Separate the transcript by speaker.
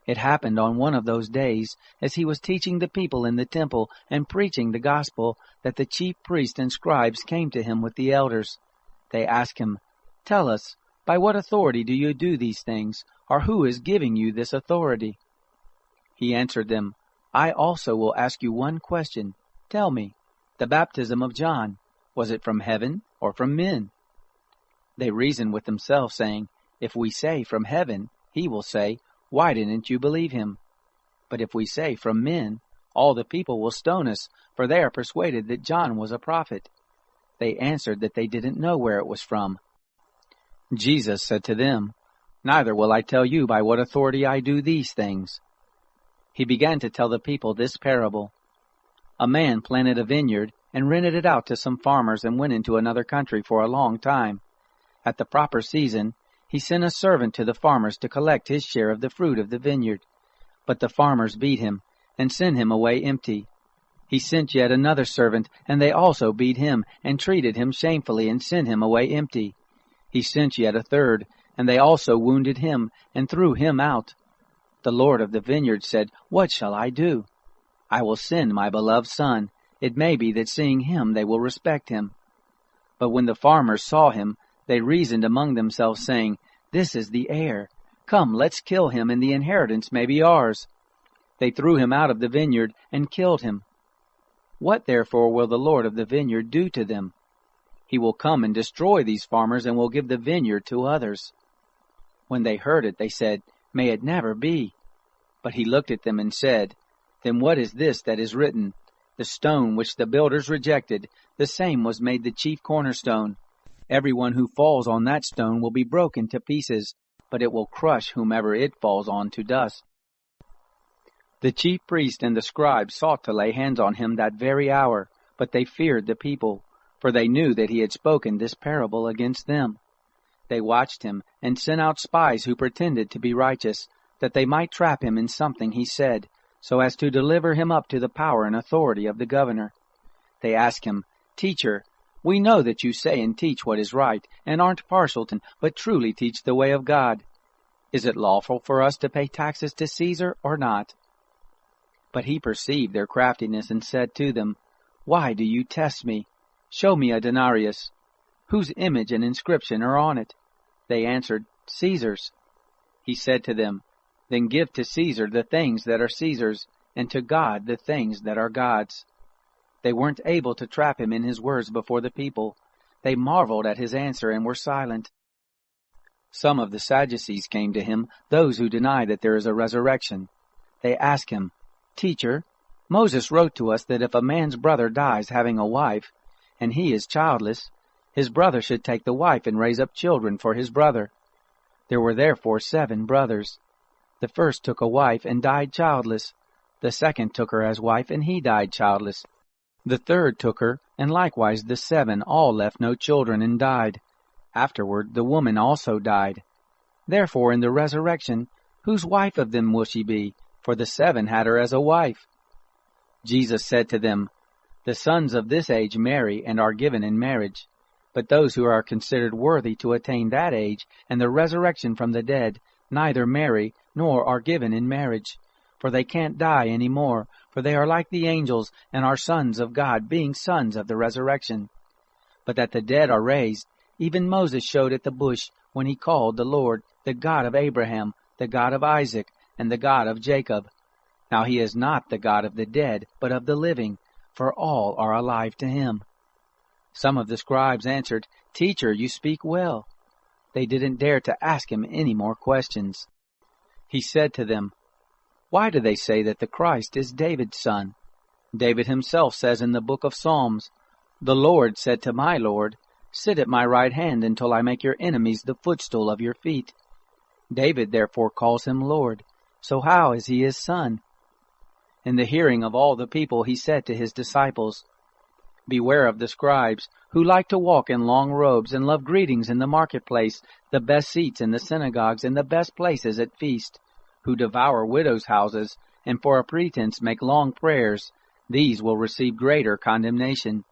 Speaker 1: It happened on one of those days, as he was teaching the people in the temple and preaching the gospel, that the chief priests and scribes came to him with the elders. They asked him, "Tell us, by what authority do you do these things, or who is giving you this authority?" He answered them, "I also will ask you one question. Tell me, the baptism of John, was it from heaven or from men?" They reasoned with themselves, saying, "If we say from heaven, he will say, 'Why didn't you believe him?' But if we say from men, all the people will stone us, for they are persuaded that John was a prophet." They answered that they didn't know where it was from. Jesus said to them, "Neither will I tell you by what authority I do these things." He began to tell the people this parable. A man planted a vineyard and rented it out to some farmers and went into another country for a long time. At the proper season, he sent a servant to the farmers to collect his share of the fruit of the vineyard. But the farmers beat him and sent him away empty. He sent yet another servant, and they also beat him and treated him shamefully and sent him away empty. He sent yet a third, and they also wounded him and threw him out. The Lord of the vineyard said, "What shall I do? I will send my beloved son. It may be that seeing him they will respect him." But when the farmers saw him, they reasoned among themselves, saying, "This is the heir. Come, let's kill him, and the inheritance may be ours." They threw him out of the vineyard and killed him. What therefore will the Lord of the vineyard do to them? He will come and destroy these farmers, and will give the vineyard to others. When they heard it, they said, "May it never be." But he looked at them and said, "Then what is this that is written? The stone which the builders rejected, the same was made the chief cornerstone. Everyone who falls on that stone will be broken to pieces, but it will crush whomever it falls on to dust." The chief priests and the scribes sought to lay hands on him that very hour, but they feared the people, for they knew that he had spoken this parable against them. They watched him and sent out spies who pretended to be righteous, that they might trap him in something he said, so as to deliver him up to the power and authority of the governor. They asked him, "Teacher, we know that you say and teach what is right, and aren't partial to, but truly teach the way of God. Is it lawful for us to pay taxes to Caesar or not?" But he perceived their craftiness and said to them, "Why do you test me? Show me a denarius. Whose image and inscription are on it?" They answered, "Caesar's." He said to them, "Then give to Caesar the things that are Caesar's, and to God the things that are God's." They weren't able to trap him in his words before the people. They marveled at his answer and were silent. Some of the Sadducees came to him, those who deny that there is a resurrection. They asked him, "Teacher, Moses wrote to us that if a man's brother dies having a wife, and he is childless, his brother should take the wife and raise up children for his brother. There were therefore 7 brothers. The first took a wife and died childless. The second took her as wife, and he died childless. The third took her, and likewise the 7 all left no children and died. Afterward the woman also died. Therefore in the resurrection, whose wife of them will she be? For the 7 had her as a wife." Jesus said to them, "The sons of this age marry and are given in marriage. But those who are considered worthy to attain that age and the resurrection from the dead neither marry nor are given in marriage. For they can't die any more, for they are like the angels and are sons of God, being sons of the resurrection. But that the dead are raised, even Moses showed at the bush when he called the Lord, the God of Abraham, the God of Isaac, and the God of Jacob. Now he is not the God of the dead, but of the living, for all are alive to him." Some of the scribes answered, "Teacher, you speak well." They didn't dare to ask him any more questions. He said to them, "Why do they say that the Christ is David's son? David himself says in the book of Psalms, 'The Lord said to my Lord, sit at my right hand until I make your enemies the footstool of your feet.' David therefore calls him Lord. So how is he his son?" In the hearing of all the people he said to his disciples, "Beware of the scribes, who like to walk in long robes and love greetings in the marketplace, the best seats in the synagogues, and the best places at feast, who devour widows' houses, and for a pretense make long prayers. These will receive greater condemnation.